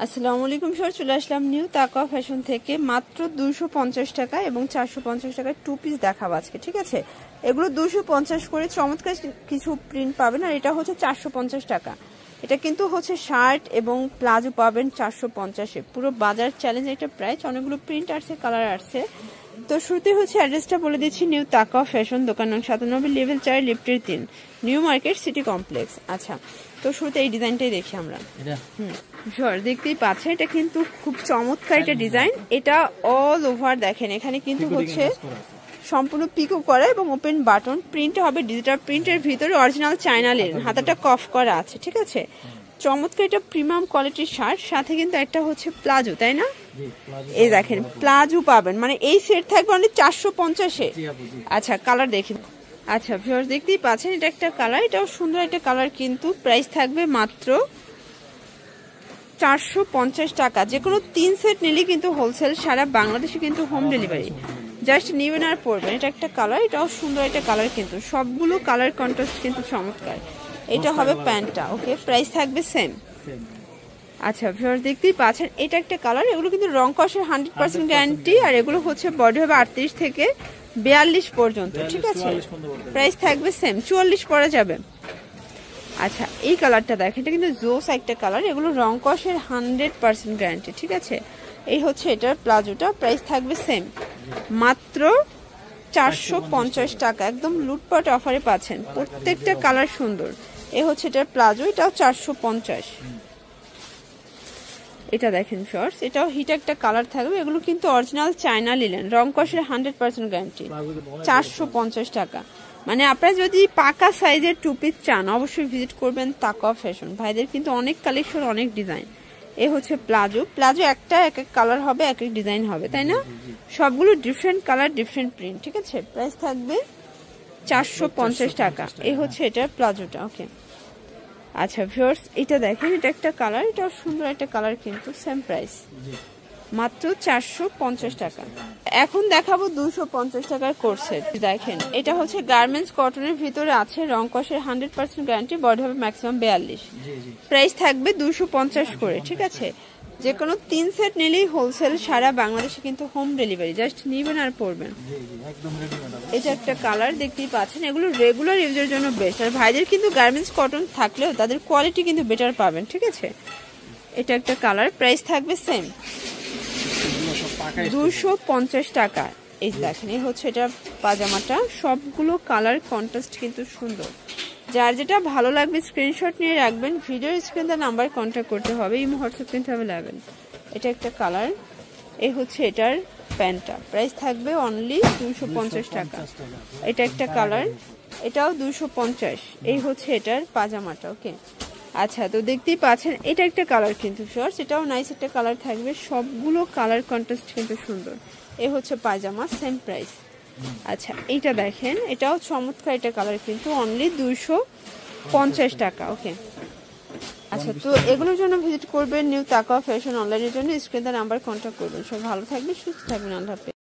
আসসালামু আলাইকুম স্যার, চলে আসলাম নিউ তাকওয়া ফ্যাশন থেকে মাত্র 250 টাকা এবং 450 টাকায় টু পিস দেখাবো আজকে। ঠিক আছে, এগুলো 250 করে চমৎকার কিছু প্রিন্ট পাবেন। আর এটা হচ্ছে 450 টাকা। এটা কিন্তু হচ্ছে শার্ট এবং প্লাজো পাবেন 450-এ। পুরো বাজার চ্যালেঞ্জ একটা প্রাইস, অনেকগুলো প্রিন্ট আসছে, কালার আসছে। তো শুরুতে হচ্ছে অ্যাড্রেসটা বলে দিচ্ছি, নিউ তাকওয়া ফ্যাশন, দোকান নং 97, লেভেল 4, লিফটের 3, নিউ মার্কেট সিটি কমপ্লেক্স। আচ্ছা, তো শুরুতে এই ডিজাইনটাই দেখি আমরা। দেখতেই পাচ্ছেন, এটা কিন্তু খুব চমৎকার একটা ডিজাইন। এটা অল ওভার দেখেন, এখানে কিন্তু হচ্ছে সম্পূর্ণ পিকো করা এবং ওপেন বাটন প্রিন্ট হবে, ডিজিটাল প্রিন্টের ভিতরে অরিজিনাল চায়না লিনেন, হাতাটা কফ করা আছে। ঠিক আছে, চমৎকার এটা প্রিমিয়াম কোয়ালিটির শার্ট, সাথে কিন্তু একটা হচ্ছে প্লাজো, তাই না? এই দেখেন প্লাজো পাবেন, মানে এই সেট থাকবে অনেক 450-এ। আচ্ছা, কালার দেখি। আচ্ছা ভিউয়ার্স, দেখতেই পাচ্ছেন এটা একটা কালার, এটাও সুন্দর একটা কালার। কিন্তু প্রাইস থাকবে মাত্র 450 টাকা। যে কোনো 3 সেট নিলে কিন্তু হোলসেল, সারা বাংলাদেশে কিন্তু হোম ডেলিভারি। জাস্ট নিবেন আর পরবেন। এটা একটা কালার, এটাও সুন্দর একটা কালার, কিন্তু সবগুলো কালার কন্ট্রাস্ট কিন্তু চমৎকার। এটা হবে প্যান্টটা। ওকে, প্রাইস থাকবে সেম। আচ্ছা ভিউয়ার্স, দেখতেই পাচ্ছেন এটা একটা কালার। এগুলো কিন্তু রং কষের 100% গ্যারান্টি। আর এগুলো হচ্ছে বডি হবে 38 থেকে 42 পর্যন্ত। ঠিক আছে, প্রাইস থাকবে সেম, 44 পরা যাবে। আচ্ছা, এই কালারটা দেখেন, এটা কিন্তু জোস একটা কালার। এগুলো রং কষের 100% গ্যারান্টি। ঠিক আছে, এই হচ্ছে এটার প্লাজোটা, প্রাইস থাকবে সেম, মাত্র 450 টাকা। একদম লুটপাট অফারে পাচ্ছেন, প্রত্যেকটা কালার সুন্দর। এই হচ্ছে এটার প্লাজো, এটাও 450। এটা দেখেন শর্টস, এটাও হিট একটা কালার থাকবে। এগুলো কিন্তু অরিজিনাল চায়না লিনেন, রং কষের 100% গ্যারান্টি, 450 টাকা। মানে আপনারা যদি পাকা সাইজের টু পিস চান, অবশ্যই ভিজিট করবেন তাকওয়া ফ্যাশন। ভাইদের কিন্তু অনেক কালেকশন, অনেক ডিজাইন। এ হচ্ছে প্লাজো। প্লাজো একটা এক এক কালার হবে, এক এক ডিজাইন হবে, তাই না? সবগুলো ডিফারেন্ট কালার, ডিফারেন্ট প্রিন্ট। ঠিক আছে, প্রাইস থাকবে 450 টাকা। এই হচ্ছে এটার প্লাজোটা। ওকে, আচ্ছা ভিউয়ার্স, এটা দেখেন, এটা একটা কালার, এটাও সুন্দর একটা কালার, কিন্তু সেম প্রাইস, মাত্র 450 টাকা। এখন দেখাবো 250 টাকার কোট সেট। দেখেন, এটা হচ্ছে গার্মেন্টস কটনের ভিতরে আছে, রং কষের 100% গ্যারান্টি, বডি হবে ম্যাক্সিমাম 42। প্রাইস থাকবে 250 করে। ঠিক আছে, যে কোনো 3 সেট নিলেই হোলসেল, সারা বাংলাদেশে কিন্তু হোম ডেলিভারি। জাস্ট নিবেন আর পরবেন। এটা একটা কালার, দেখতেই পাচ্ছেন। এগুলো রেগুলার ইউজের জন্য বেস্ট। আর ভাইদের কিন্তু গার্মেন্টস কটন থাকলেও তাদের কোয়ালিটি কিন্তু বেটার পাবেন। ঠিক আছে, এটা একটা কালার, প্রাইস থাকবে সেম, 250 টাকা। এই দেখেন, এই হচ্ছে এটা পাজামাটা। সবগুলো কালার কন্ট্রাস্ট কিন্তু সুন্দর। যার যেটা ভালো লাগবে স্ক্রিনশট নিয়ে রাখবেন, ভিডিও স্ক্রিনে নাম্বার কন্ট্যাক্ট করতে হবে, এই হোয়াটসঅ্যাপ কিন্তু অ্যাভেলেবেল। এটা একটা কালার, এই হচ্ছে এটার প্যান্টটা, প্রাইস থাকবে অনলি 250 টাকা। এটা একটা কালার, এটাও 250। এই হচ্ছে এটার পাজামাটা। ওকে, আচ্ছা, তো দেখতেই পাচ্ছেন এটা একটা কালার, কিন্তু শর্টস, এটাও নাইস একটা কালার থাকবে। সবগুলো কালার কন্ট্রাস্ট কিন্তু সুন্দর। এই হচ্ছে পায়জামা, সেম প্রাইস। আচ্ছা, এইটা দেখেন, এটাও চমৎকার একটা কালার, কিন্তু অনলি 250 টাকা। ওকে, আচ্ছা, তো এগুলোর জন্য ভিজিট করবেন নিউ তাকওয়া ফ্যাশন। অনলাইনের জন্য স্ক্রিনে নাম্বার কন্ট্যাক্ট করবেন। সব ভালো থাকবেন, সুস্থ থাকবেন, আল্লাহ হাফেজ।